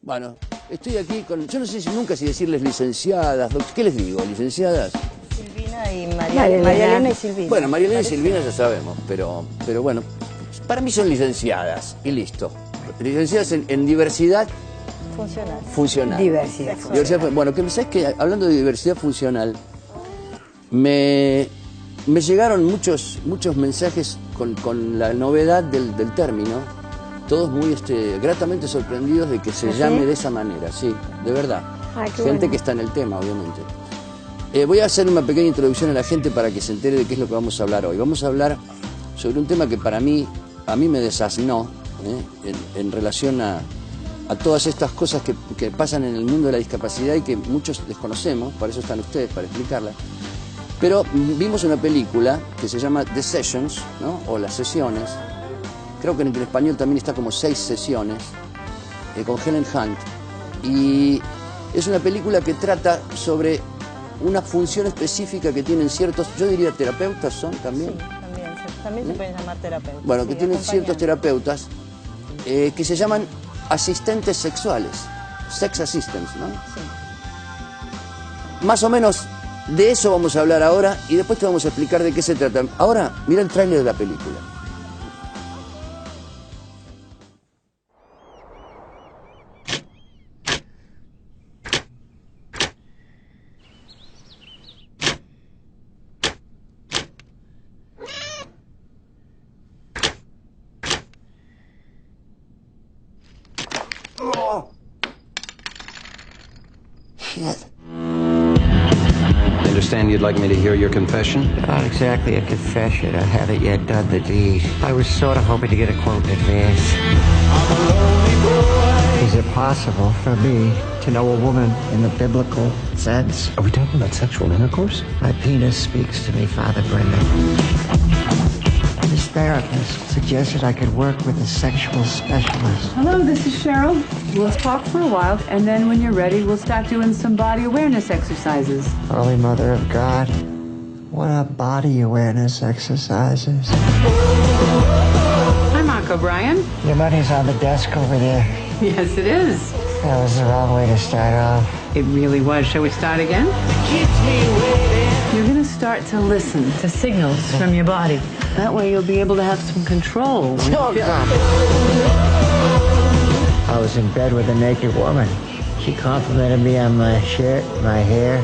Bueno, estoy aquí con... Yo no sé si nunca si decirles licenciadas, ¿qué les digo? ¿Licenciadas? Silvina y María Elena y Silvina. Bueno, María Elena y Silvina ya sabemos, pero bueno, para mí son licenciadas y listo. Licenciadas en diversidad funcional. Diversidad funcional. Bueno, ¿sabes qué? Hablando de diversidad funcional, me llegaron muchos mensajes con la novedad del término. Todos muy gratamente sorprendidos de que se llame de esa manera, sí, de verdad. Gente que está en el tema, obviamente. Voy a hacer una pequeña introducción a la gente para que se entere de qué es lo que vamos a hablar hoy. Vamos a hablar sobre un tema que a mí me desasnó en relación a todas estas cosas que pasan en el mundo de la discapacidad y que muchos desconocemos, para eso están ustedes, para explicarla. Pero vimos una película que se llama The Sessions, ¿no? O Las Sesiones. Creo que en español también está como 6 sesiones, con Helen Hunt. Y es una película que trata sobre una función específica que tienen ciertos, yo diría terapeutas son también. Sí, también se pueden llamar terapeutas. Bueno, que tienen ciertos terapeutas que se llaman asistentes sexuales, sex assistants, ¿no? Sí. Más o menos de eso vamos a hablar ahora y después te vamos a explicar de qué se trata. Ahora, mira el tráiler de la película. I understand you'd like me to hear your confession? Not exactly a confession. I haven't yet done the deed. I was sort of hoping to get a quote in advance. Is it possible for me to know a woman in the biblical sense? Are we talking about sexual intercourse? My penis speaks to me, Father Brendan. This therapist suggested I could work with a sexual specialist. Hello, this is Cheryl. We'll talk for a while, and then when you're ready, we'll start doing some body awareness exercises. Holy Mother of God, what are body awareness exercises? Hi, Mark O'Brien. Your money's on the desk over there. Yes, it is. That was the wrong way to start off. It really was. Shall we start again? You're going to start to listen to signals from your body. That way you'll be able to have some control. I was in bed with a naked woman. She complimented me on my shirt, my hair.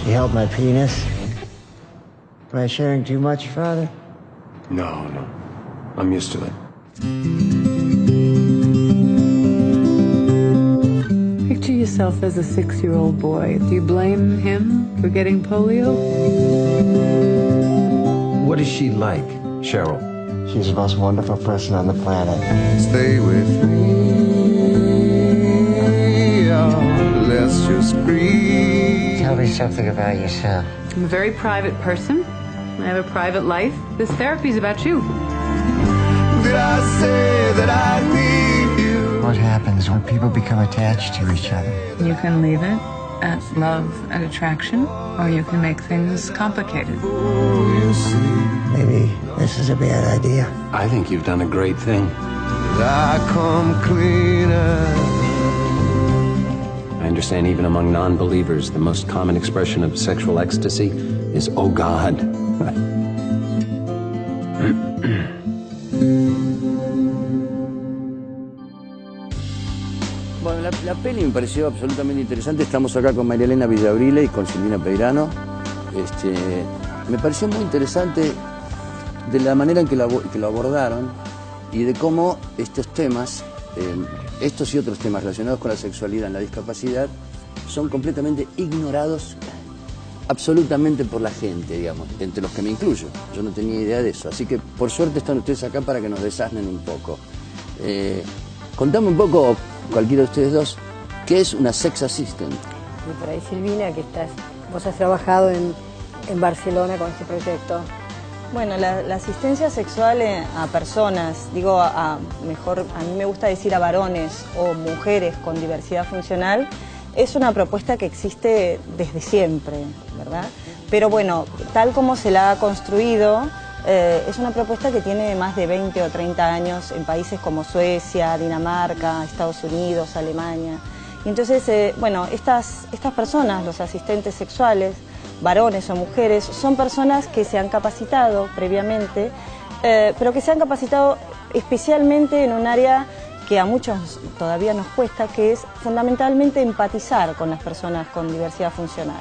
She held my penis. Am I sharing too much, Father? No. I'm used to it. Picture yourself as a 6-year-old boy. Do you blame him for getting polio? What is she like, Cheryl? She's the most wonderful person on the planet. Stay with me, oh, let's just breathe. Tell me something about yourself. I'm a very private person. I have a private life. This therapy is about you. Did I say that I need you? What happens when people become attached to each other? You can leave it at love and attraction, or you can make things complicated. Oh, you see, Maybe this is a bad idea. I think you've done a great thing. I come cleaner. I understand even among non-believers, the most common expression of sexual ecstasy is, oh God. Bueno, la peli me pareció absolutamente interesante. Estamos acá con María Elena Villabrile y con Silvina Peirano. Me pareció muy interesante de la manera en que lo abordaron y de cómo estos temas, estos y otros temas relacionados con la sexualidad en la discapacidad, son completamente ignorados absolutamente por la gente, digamos, entre los que me incluyo. Yo no tenía idea de eso. Así que, por suerte, están ustedes acá para que nos desasnen un poco. Contame un poco, cualquiera de ustedes dos, ¿qué es una sex assistant? Y por ahí Silvina, vos has trabajado en Barcelona con este proyecto. Bueno, la asistencia sexual a personas, mí me gusta decir a varones o mujeres con diversidad funcional, es una propuesta que existe desde siempre, ¿verdad? Pero bueno, tal como se la ha construido, es una propuesta que tiene más de 20 o 30 años en países como Suecia, Dinamarca, Estados Unidos, Alemania. Y entonces, bueno, estas personas, los asistentes sexuales, varones o mujeres, son personas que se han capacitado previamente, pero que se han capacitado especialmente en un área que a muchos todavía nos cuesta, que es fundamentalmente empatizar con las personas con diversidad funcional.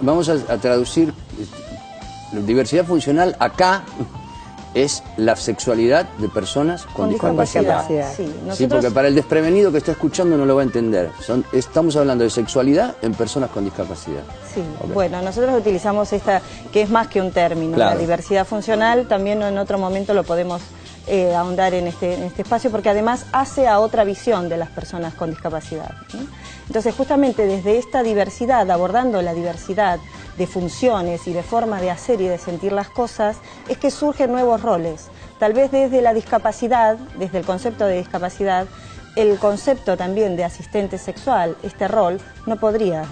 Vamos a traducir, diversidad funcional acá es la sexualidad de personas con discapacidad. Sí, sí, porque para el desprevenido que está escuchando no lo va a entender. Estamos hablando de sexualidad en personas con discapacidad. Sí, bueno, nosotros utilizamos esta, que es más que un término, claro. La diversidad funcional, también en otro momento lo podemos ahondar en este espacio, porque además hace a otra visión de las personas con discapacidad, ¿sí? Entonces, justamente desde esta diversidad, abordando la diversidad de funciones y de formas de hacer y de sentir las cosas, es que surgen nuevos roles. Tal vez desde la discapacidad, desde el concepto de discapacidad, el concepto también de asistente sexual, este rol, no podría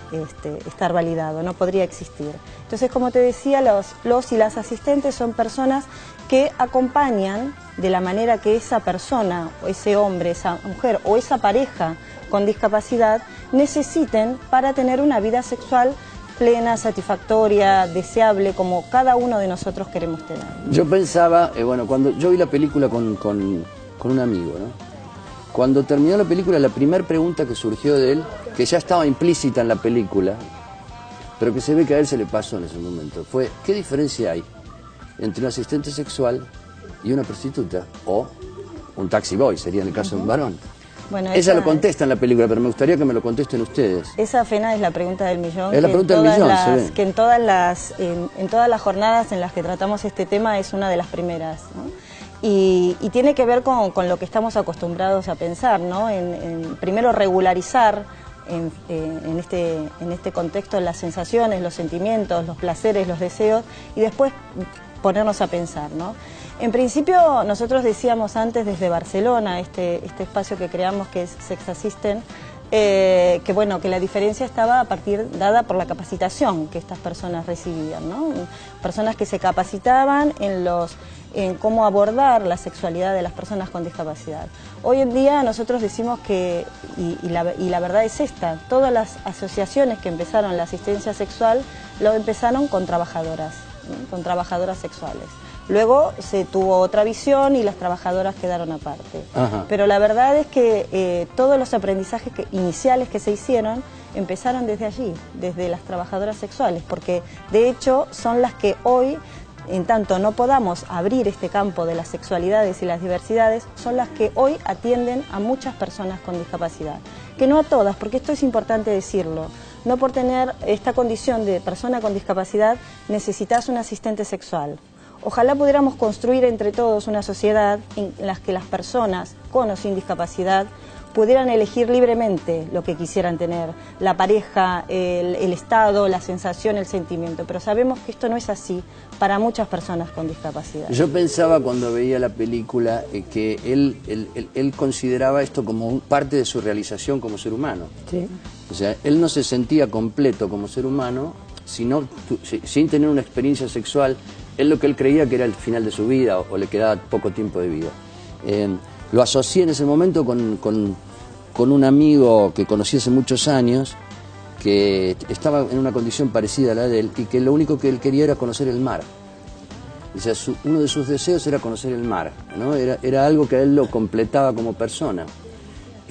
estar validado, no podría existir. Entonces, como te decía, los y las asistentes son personas que acompañan de la manera que esa persona, o ese hombre, esa mujer o esa pareja con discapacidad necesiten para tener una vida sexual plena, satisfactoria, deseable, como cada uno de nosotros queremos tener. Yo pensaba, bueno, cuando yo vi la película con un amigo, ¿no? Cuando terminó la película, la primera pregunta que surgió de él, que ya estaba implícita en la película, pero que se ve que a él se le pasó en ese momento, fue: ¿qué diferencia hay entre un asistente sexual y una prostituta? O un taxi boy, sería en el caso de un varón. Bueno, ella lo contesta en la película, pero me gustaría que me lo contesten ustedes. Esa pena es la pregunta del millón. Es la pregunta del millón, que en todas las jornadas en las que tratamos este tema es una de las primeras, ¿no? Y tiene que ver con lo que estamos acostumbrados a pensar, ¿no? Primero regularizar en este contexto las sensaciones, los sentimientos, los placeres, los deseos, y después ponernos a pensar, ¿no? En principio, nosotros decíamos antes desde Barcelona, este espacio que creamos, que es Sex Assistant, que bueno, que la diferencia estaba dada por la capacitación que estas personas recibían, ¿no? Personas que se capacitaban en cómo abordar la sexualidad de las personas con discapacidad. Hoy en día nosotros decimos que, y la verdad es esta, todas las asociaciones que empezaron la asistencia sexual lo empezaron con trabajadoras, ¿no? Con trabajadoras sexuales. Luego se tuvo otra visión y las trabajadoras quedaron aparte. Ajá. Pero la verdad es que todos los aprendizajes iniciales que se hicieron empezaron desde allí, desde las trabajadoras sexuales, porque de hecho son las que hoy, en tanto no podamos abrir este campo de las sexualidades y las diversidades, son las que hoy atienden a muchas personas con discapacidad. Que no a todas, porque esto es importante decirlo. No por tener esta condición de persona con discapacidad necesitas un asistente sexual. Ojalá pudiéramos construir entre todos una sociedad en la que las personas con o sin discapacidad pudieran elegir libremente lo que quisieran tener, la pareja, el estado, la sensación, el sentimiento. Pero sabemos que esto no es así para muchas personas con discapacidad. Yo pensaba cuando veía la película que él consideraba esto como parte de su realización como ser humano. Sí. O sea, él no se sentía completo como ser humano sin tener una experiencia sexual. Es lo que él creía que era el final de su vida o le quedaba poco tiempo de vida. Lo asocié en ese momento con un amigo que conocí hace muchos años, que estaba en una condición parecida a la de él y que lo único que él quería era conocer el mar. O sea, uno de sus deseos era conocer el mar, ¿no? Era algo que a él lo completaba como persona,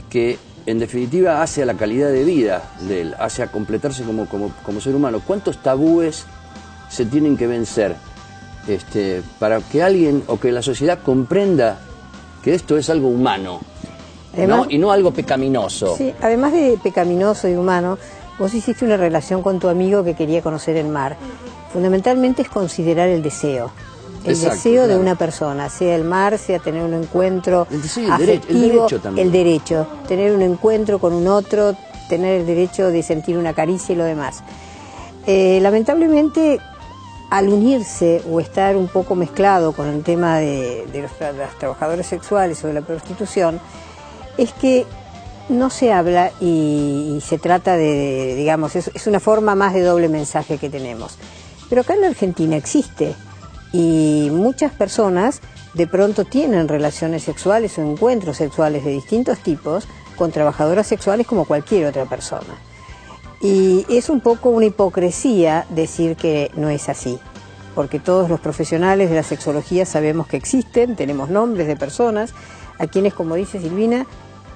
que en definitiva hace a la calidad de vida de él, hace a completarse como ser humano. ¿Cuántos tabúes se tienen que vencer para que alguien o que la sociedad comprenda que esto es algo humano, además, ¿no? Y no algo pecaminoso? Sí, además de pecaminoso y humano, vos hiciste una relación con tu amigo que quería conocer el mar. Fundamentalmente es considerar el deseo. El Exacto, deseo de una persona, sea el mar, sea tener un encuentro afectivo, el derecho, tener un encuentro con un otro, tener el derecho de sentir una caricia y lo demás. Lamentablemente, al unirse o estar un poco mezclado con el tema de los trabajadores sexuales o de la prostitución, es que no se habla y se trata de digamos, es una forma más de doble mensaje que tenemos. Pero acá en la Argentina existe, y muchas personas de pronto tienen relaciones sexuales o encuentros sexuales de distintos tipos con trabajadoras sexuales como cualquier otra persona. Y es un poco una hipocresía decir que no es así, porque todos los profesionales de la sexología sabemos que existen, tenemos nombres de personas a quienes, como dice Silvina,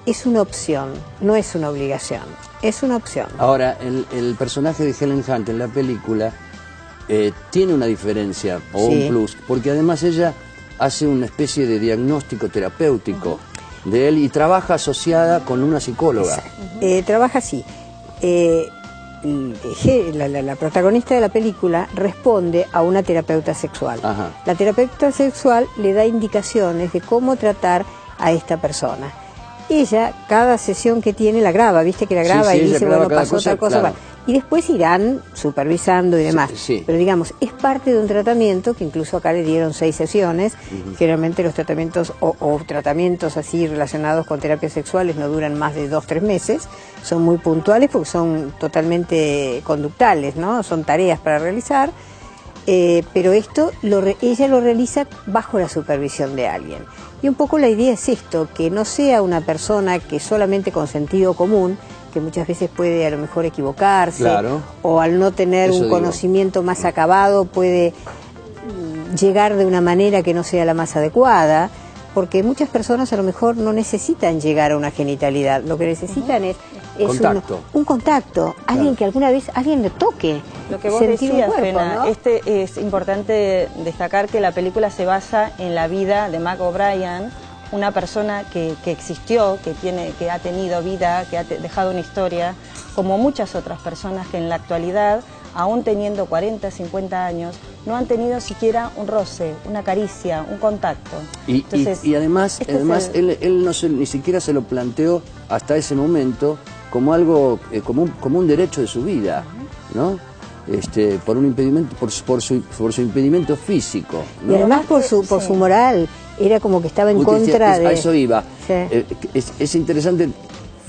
es una opción, no es una obligación, es una opción. Ahora, el personaje de Helen Hunt en la película tiene una diferencia o un plus, porque además ella hace una especie de diagnóstico terapéutico de él y trabaja asociada con una psicóloga. Trabaja así. La protagonista de la película responde a una terapeuta sexual. Ajá. La terapeuta sexual le da indicaciones de cómo tratar a esta persona. Ella, cada sesión que tiene, la graba, viste que la graba y dice, bueno, pasó tal cosa, claro. Y después irán supervisando y demás. Sí. Pero digamos, es parte de un tratamiento que incluso acá le dieron 6 sesiones. Generalmente los tratamientos o tratamientos así relacionados con terapias sexuales no duran más de 2-3 meses. Son muy puntuales porque son totalmente conductales, ¿no? Son tareas para realizar. Pero esto ella lo realiza bajo la supervisión de alguien. Y un poco la idea es esto, que no sea una persona que solamente con sentido común, que muchas veces puede a lo mejor equivocarse, claro, o al no tener un conocimiento más acabado puede llegar de una manera que no sea la más adecuada, porque muchas personas a lo mejor no necesitan llegar a una genitalidad, lo que necesitan es contacto. Un contacto, alguien que alguna vez alguien le toque. Lo que vos sentir decías, un cuerpo, Fena, ¿no? es importante destacar que la película se basa en la vida de Mac O'Brien, una persona que existió, que ha tenido vida, que ha dejado una historia, como muchas otras personas que en la actualidad, aún teniendo 40, 50 años, no han tenido siquiera un roce, una caricia, un contacto. Y además él ni siquiera se lo planteó hasta ese momento como algo, como un derecho de su vida, ¿no? Por un impedimento, por su impedimento físico, ¿no? Y además por su moral, era como que estaba en contra de... A eso iba. Sí. Es interesante,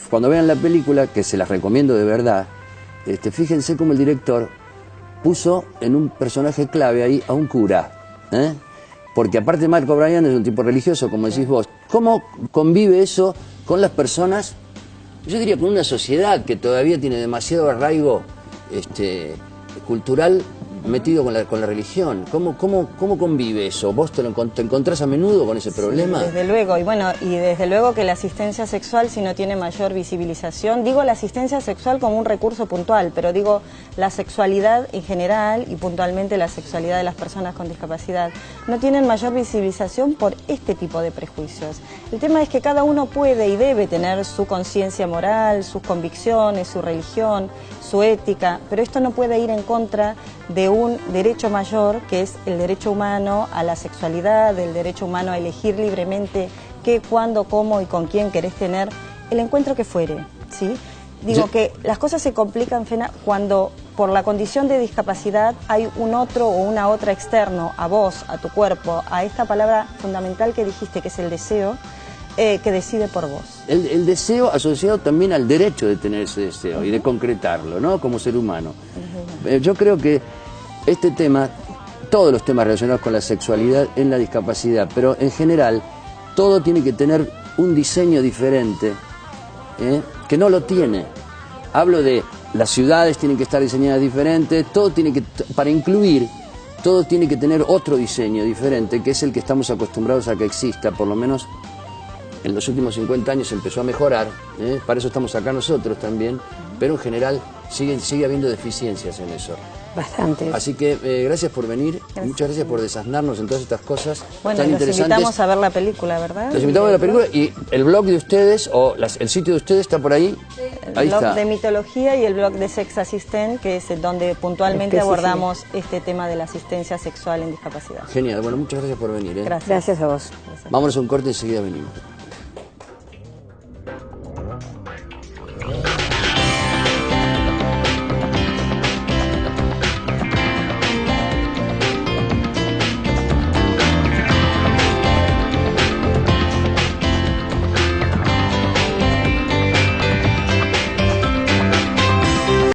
cuando vean la película, que se las recomiendo de verdad, fíjense cómo el director puso en un personaje clave ahí a un cura, porque aparte Mark O'Brien es un tipo religioso, como decís vos. ¿Cómo convive eso con las personas? Yo diría con una sociedad que todavía tiene demasiado arraigo cultural metido con la religión. ¿Cómo convive eso? ¿Vos te encontrás a menudo con ese problema? Desde luego, y desde luego que la asistencia sexual, si no tiene mayor visibilización, digo la asistencia sexual como un recurso puntual, pero digo la sexualidad en general y puntualmente la sexualidad de las personas con discapacidad, no tienen mayor visibilización por este tipo de prejuicios. El tema es que cada uno puede y debe tener su conciencia moral, sus convicciones, su religión, su ética, pero esto no puede ir en contra de un derecho mayor, que es el derecho humano a la sexualidad, el derecho humano a elegir libremente qué, cuándo, cómo y con quién querés tener el encuentro que fuere, ¿sí? Digo que las cosas se complican, Fena, cuando por la condición de discapacidad hay un otro o una otra externo a vos, a tu cuerpo, a esta palabra fundamental que dijiste, que es el deseo, que decide por vos. El deseo asociado también al derecho de tener ese deseo y de concretarlo, ¿no? Como ser humano. Yo creo que este tema, todos los temas relacionados con la sexualidad en la discapacidad, pero en general, todo tiene que tener un diseño diferente, que no lo tiene. Hablo de las ciudades tienen que estar diseñadas diferentes, todo tiene que, para incluir, todo tiene que tener otro diseño diferente, que es el que estamos acostumbrados a que exista, por lo menos en los últimos 50 años empezó a mejorar, para eso estamos acá nosotros también, pero en general sigue habiendo deficiencias en eso. Bastante. Así que gracias por venir, muchas gracias por desasnarnos en todas estas cosas bueno, tan interesantes. Los invitamos a ver la película, ¿verdad? Los invitamos a ver la película y el blog de ustedes, o el sitio de ustedes está por ahí. El blog de mitología y el blog de Sex Assistant, que es donde puntualmente abordamos este tema de la asistencia sexual en discapacidad. Genial, bueno, muchas gracias por venir. Gracias. Gracias a vos. Vámonos a un corte y enseguida venimos.